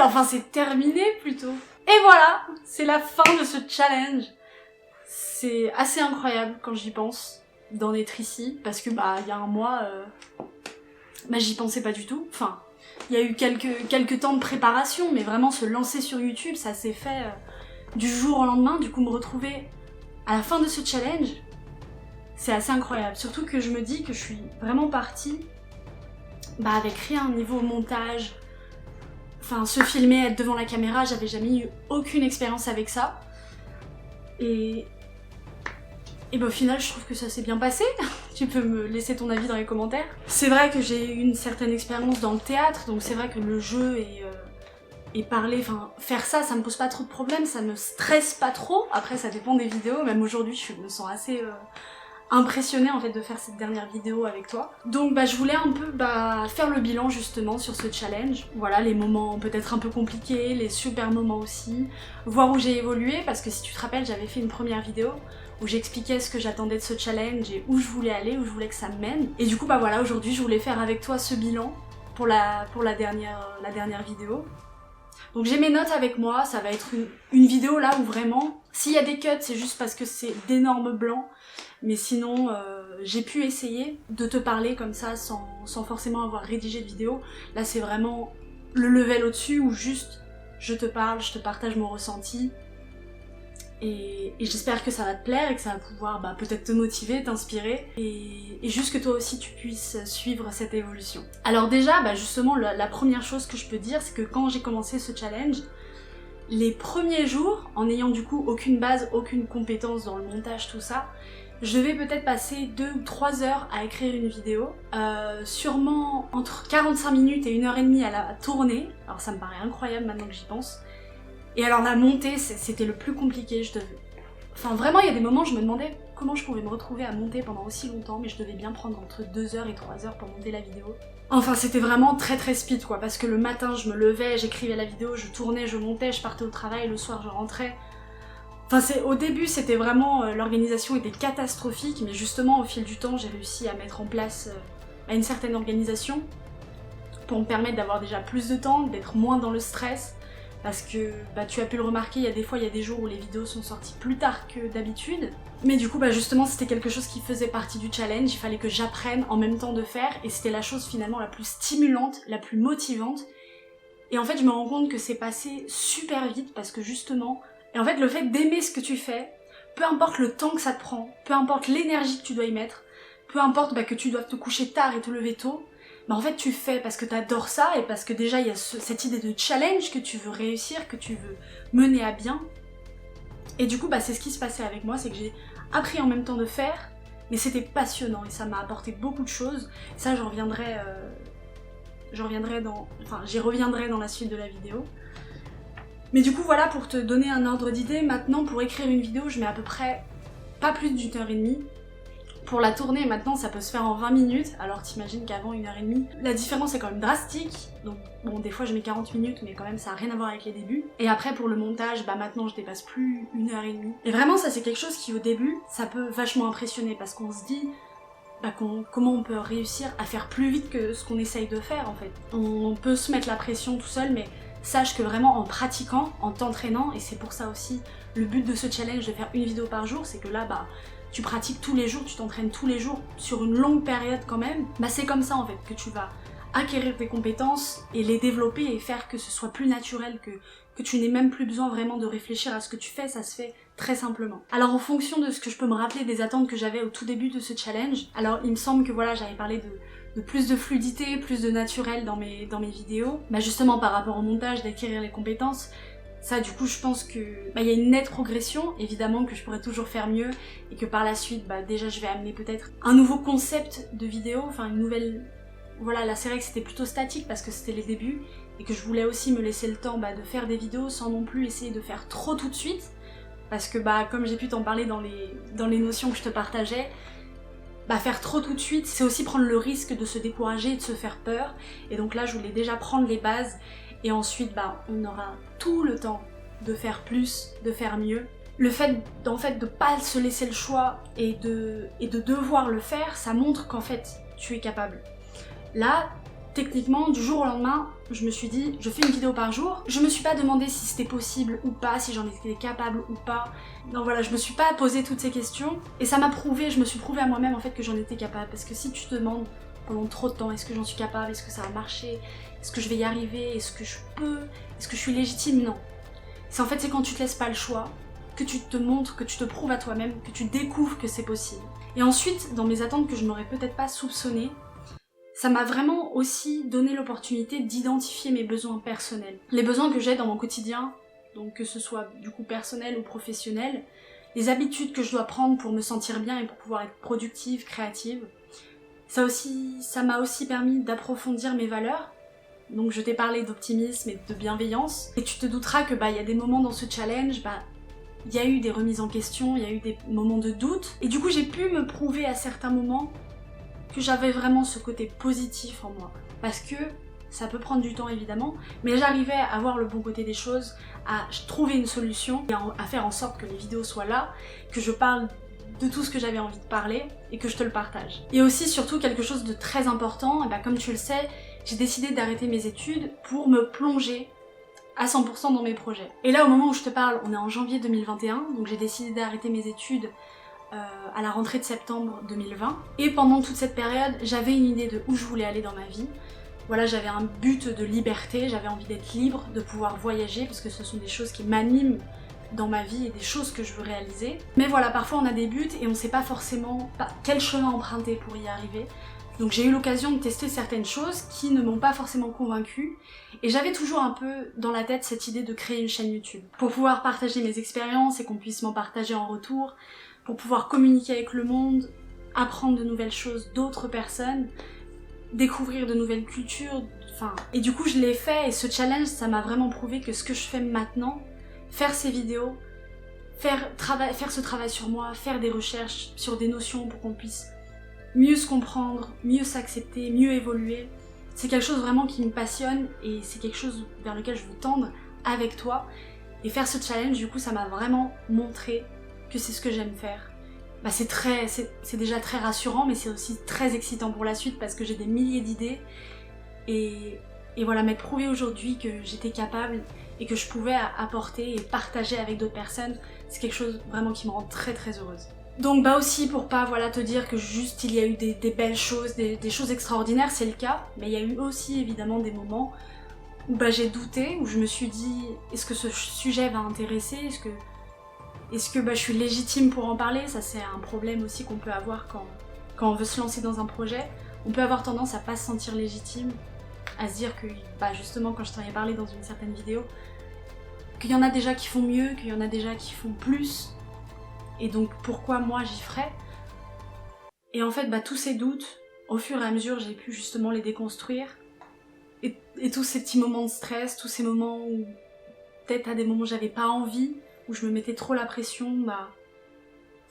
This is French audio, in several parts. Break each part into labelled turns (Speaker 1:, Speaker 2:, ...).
Speaker 1: enfin c'est terminé plutôt. Et voilà, c'est la fin de ce challenge. C'est assez incroyable quand j'y pense d'en être ici, parce que bah il y a un mois, j'y pensais pas du tout. Enfin, il y a eu quelques temps de préparation, mais vraiment se lancer sur YouTube, ça s'est fait du jour au lendemain. Du coup, me retrouver à la fin de ce challenge, c'est assez incroyable. Surtout que je me dis que je suis vraiment partie avec rien niveau montage. Enfin, se filmer, être devant la caméra, j'avais jamais eu aucune expérience avec ça. Et au final, je trouve que ça s'est bien passé. Tu peux me laisser ton avis dans les commentaires. C'est vrai que j'ai eu une certaine expérience dans le théâtre, donc c'est vrai que le jeu et parler, enfin faire ça me pose pas trop de problèmes, ça me stresse pas trop. Après ça dépend des vidéos, même aujourd'hui je me sens assez impressionnée en fait de faire cette dernière vidéo avec toi. Donc je voulais un peu faire le bilan justement sur ce challenge. Voilà, les moments peut-être un peu compliqués, les super moments aussi, voir où j'ai évolué, parce que si tu te rappelles j'avais fait une première vidéo où j'expliquais ce que j'attendais de ce challenge et où je voulais aller, où je voulais que ça me mène. Et du coup voilà, aujourd'hui je voulais faire avec toi ce bilan pour la dernière vidéo. Donc j'ai mes notes avec moi, ça va être une vidéo là où vraiment, s'il y a des cuts c'est juste parce que c'est d'énormes blancs, mais sinon j'ai pu essayer de te parler comme ça sans forcément avoir rédigé de vidéo. Là c'est vraiment le level au-dessus où juste je te parle, je te partage mon ressenti. Et j'espère que ça va te plaire et que ça va pouvoir peut-être te motiver, t'inspirer et juste que toi aussi tu puisses suivre cette évolution. Alors déjà, justement, la première chose que je peux dire, c'est que quand j'ai commencé ce challenge, les premiers jours, en n'ayant du coup aucune base, aucune compétence dans le montage, tout ça, je devais peut-être passer 2 ou 3 heures à écrire une vidéo, sûrement entre 45 minutes et 1h30 à la tourner. Alors ça me paraît incroyable maintenant que j'y pense. Et alors la montée, c'était le plus compliqué, Enfin vraiment, il y a des moments où je me demandais comment je pouvais me retrouver à monter pendant aussi longtemps, mais je devais bien prendre entre 2 heures et 3 heures pour monter la vidéo. Enfin c'était vraiment très très speed quoi, parce que le matin je me levais, j'écrivais la vidéo, je tournais, je montais, je partais au travail, le soir je rentrais. Enfin au début c'était vraiment, l'organisation était catastrophique, mais justement au fil du temps j'ai réussi à mettre en place une certaine organisation pour me permettre d'avoir déjà plus de temps, d'être moins dans le stress. Parce que tu as pu le remarquer, il y a des jours où les vidéos sont sorties plus tard que d'habitude. Mais du coup justement c'était quelque chose qui faisait partie du challenge, il fallait que j'apprenne en même temps de faire, et c'était la chose finalement la plus stimulante, la plus motivante. Et en fait je me rends compte que c'est passé super vite parce que justement, et en fait le fait d'aimer ce que tu fais, peu importe le temps que ça te prend, peu importe l'énergie que tu dois y mettre, peu importe que tu dois te coucher tard et te lever tôt, en fait tu fais parce que t'adores ça et parce que déjà il y a cette idée de challenge que tu veux réussir, que tu veux mener à bien. Et du coup c'est ce qui se passait avec moi, c'est que j'ai appris en même temps de faire, mais c'était passionnant et ça m'a apporté beaucoup de choses. Ça j'y reviendrai dans la suite de la vidéo. Mais du coup voilà, pour te donner un ordre d'idée, maintenant pour écrire une vidéo je mets à peu près pas plus d'1h30. Pour la tourner, maintenant, ça peut se faire en 20 minutes, alors t'imagines qu'avant 1h30, la différence est quand même drastique. Donc bon, des fois je mets 40 minutes, mais quand même ça n'a rien à voir avec les débuts. Et après pour le montage, maintenant je dépasse plus 1h30. Et vraiment ça c'est quelque chose qui au début, ça peut vachement impressionner, parce qu'on se dit comment on peut réussir à faire plus vite que ce qu'on essaye de faire en fait. On peut se mettre la pression tout seul, mais sache que vraiment en pratiquant, en t'entraînant, et c'est pour ça aussi le but de ce challenge de faire une vidéo par jour, c'est que là tu pratiques tous les jours, tu t'entraînes tous les jours sur une longue période quand même, c'est comme ça en fait que tu vas acquérir tes compétences et les développer et faire que ce soit plus naturel, que tu n'aies même plus besoin vraiment de réfléchir à ce que tu fais, ça se fait très simplement. Alors en fonction de ce que je peux me rappeler des attentes que j'avais au tout début de ce challenge, alors il me semble que voilà, j'avais parlé de plus de fluidité, plus de naturel dans mes vidéos, justement par rapport au montage, d'acquérir les compétences. Ça du coup je pense que y a une nette progression, évidemment que je pourrais toujours faire mieux et que par la suite déjà je vais amener peut-être un nouveau concept de vidéo, enfin une nouvelle... Voilà, là c'est vrai que c'était plutôt statique parce que c'était les débuts et que je voulais aussi me laisser le temps de faire des vidéos sans non plus essayer de faire trop tout de suite, parce que comme j'ai pu t'en parler dans les notions que je te partageais, faire trop tout de suite c'est aussi prendre le risque de se décourager et de se faire peur, et donc là je voulais déjà prendre les bases. Et ensuite, on aura tout le temps de faire plus, de faire mieux. Le fait de pas se laisser le choix et de devoir le faire, ça montre qu'en fait, tu es capable. Là, Techniquement, du jour au lendemain, je me suis dit, je fais une vidéo par jour. Je me suis pas demandé si c'était possible ou pas, si j'en étais capable ou pas. Non voilà, je me suis pas posé toutes ces questions. Et ça m'a prouvé, je me suis prouvé à moi-même en fait que j'en étais capable. Parce que si tu te demandes pendant trop de temps, est-ce que j'en suis capable, est-ce que ça va marcher, est-ce que je vais y arriver, est-ce que je peux, est-ce que je suis légitime, non. C'est en fait, c'est quand tu te laisses pas le choix, que tu te montres, que tu te prouves à toi-même, que tu découvres que c'est possible. Et ensuite, dans mes attentes que je n'aurais peut-être pas soupçonnées, ça m'a vraiment aussi donné l'opportunité d'identifier mes besoins personnels. Les besoins que j'ai dans mon quotidien, donc que ce soit du coup personnel ou professionnel, les habitudes que je dois prendre pour me sentir bien et pour pouvoir être productive, créative. Ça m'a aussi permis d'approfondir mes valeurs. Donc je t'ai parlé d'optimisme et de bienveillance. Et tu te douteras que y a des moments dans ce challenge, il y a eu des remises en question, il y a eu des moments de doute. Et du coup j'ai pu me prouver à certains moments que j'avais vraiment ce côté positif en moi. Parce que ça peut prendre du temps évidemment, mais j'arrivais à voir le bon côté des choses, à trouver une solution, et à faire en sorte que les vidéos soient là, que je parle de tout ce que j'avais envie de parler, et que je te le partage. Et aussi surtout quelque chose de très important, et comme tu le sais, j'ai décidé d'arrêter mes études pour me plonger à 100% dans mes projets. Et là au moment où je te parle, on est en janvier 2021, donc j'ai décidé d'arrêter mes études à la rentrée de septembre 2020. Et pendant toute cette période, j'avais une idée de où je voulais aller dans ma vie. Voilà, j'avais un but de liberté, j'avais envie d'être libre, de pouvoir voyager, parce que ce sont des choses qui m'animent dans ma vie et des choses que je veux réaliser. Mais voilà, parfois on a des buts et on sait pas forcément quel chemin emprunter pour y arriver. Donc j'ai eu l'occasion de tester certaines choses qui ne m'ont pas forcément convaincue. Et j'avais toujours un peu dans la tête cette idée de créer une chaîne YouTube. Pour pouvoir partager mes expériences et qu'on puisse m'en partager en retour, pour pouvoir communiquer avec le monde, apprendre de nouvelles choses d'autres personnes, découvrir de nouvelles cultures, Et du coup je l'ai fait et ce challenge ça m'a vraiment prouvé que ce que je fais maintenant, faire ces vidéos, faire ce travail sur moi, faire des recherches sur des notions pour qu'on puisse mieux se comprendre, mieux s'accepter, mieux évoluer, c'est quelque chose vraiment qui me passionne et c'est quelque chose vers lequel je veux tendre avec toi. Et faire ce challenge du coup ça m'a vraiment montré que c'est ce que j'aime faire. C'est déjà très rassurant, mais c'est aussi très excitant pour la suite parce que j'ai des milliers d'idées et voilà, m'être prouvé aujourd'hui que j'étais capable et que je pouvais apporter et partager avec d'autres personnes, c'est quelque chose vraiment qui me rend très très heureuse. Donc aussi pour pas te dire que juste il y a eu des belles choses, des choses extraordinaires, c'est le cas, mais il y a eu aussi évidemment des moments où j'ai douté, où je me suis dit est-ce que ce sujet va intéresser, est-ce que je suis légitime pour en parler. Ça c'est un problème aussi qu'on peut avoir quand on veut se lancer dans un projet. On peut avoir tendance à pas se sentir légitime, à se dire que, justement quand je t'en ai parlé dans une certaine vidéo, qu'il y en a déjà qui font mieux, qu'il y en a déjà qui font plus, et donc pourquoi moi j'y ferais. Et en fait tous ces doutes, au fur et à mesure j'ai pu justement les déconstruire, et tous ces petits moments de stress, tous ces moments où peut-être à des moments j'avais pas envie, où je me mettais trop la pression,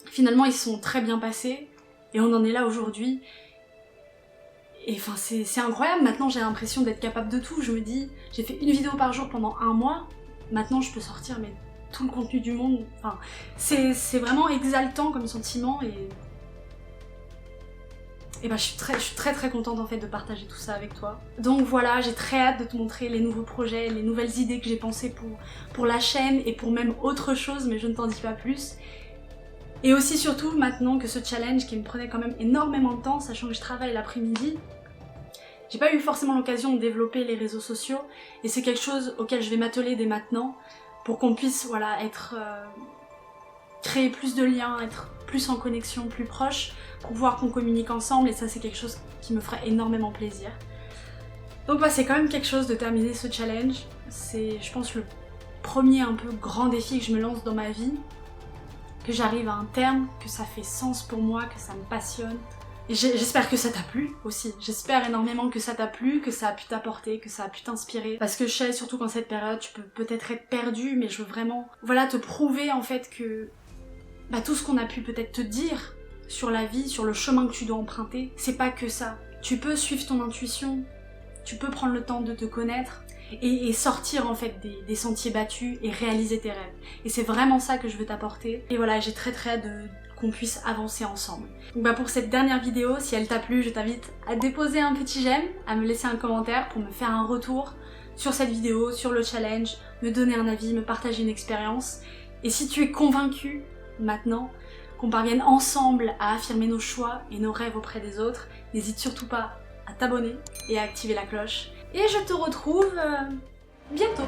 Speaker 1: finalement ils sont très bien passés et on en est là aujourd'hui. Et c'est incroyable, maintenant j'ai l'impression d'être capable de tout. Je me dis, j'ai fait une vidéo par jour pendant un mois, maintenant je peux sortir tout le contenu du monde. C'est vraiment exaltant comme sentiment et je suis très très contente en fait de partager tout ça avec toi. Donc voilà, j'ai très hâte de te montrer les nouveaux projets, les nouvelles idées que j'ai pensées pour la chaîne et pour même autre chose, mais je ne t'en dis pas plus. Et aussi surtout maintenant que ce challenge qui me prenait quand même énormément de temps, sachant que je travaille l'après-midi, j'ai pas eu forcément l'occasion de développer les réseaux sociaux et c'est quelque chose auquel je vais m'atteler dès maintenant pour qu'on puisse créer plus de liens, être plus en connexion, plus proche, pour pouvoir qu'on communique ensemble, et ça c'est quelque chose qui me ferait énormément plaisir. Donc c'est quand même quelque chose de terminer ce challenge. C'est, je pense, le premier un peu grand défi que je me lance dans ma vie, que j'arrive à un terme, que ça fait sens pour moi, que ça me passionne. Et j'espère que ça t'a plu aussi. J'espère énormément que ça t'a plu, que ça a pu t'apporter, que ça a pu t'inspirer. Parce que je sais, surtout qu'en cette période, tu peux peut-être être perdu, mais je veux vraiment te prouver en fait que tout ce qu'on a pu peut-être te dire sur la vie, sur le chemin que tu dois emprunter, c'est pas que ça. Tu peux suivre ton intuition, tu peux prendre le temps de te connaître et sortir en fait des sentiers battus et réaliser tes rêves. Et c'est vraiment ça que je veux t'apporter. Et voilà, j'ai très très hâte qu'on puisse avancer ensemble. Donc bah pour cette dernière vidéo, si elle t'a plu, je t'invite à déposer un petit j'aime, à me laisser un commentaire pour me faire un retour sur cette vidéo, sur le challenge, me donner un avis, me partager une expérience. Et si tu es convaincu maintenant qu'on parvienne ensemble à affirmer nos choix et nos rêves auprès des autres, n'hésite surtout pas à t'abonner et à activer la cloche. Et je te retrouve bientôt.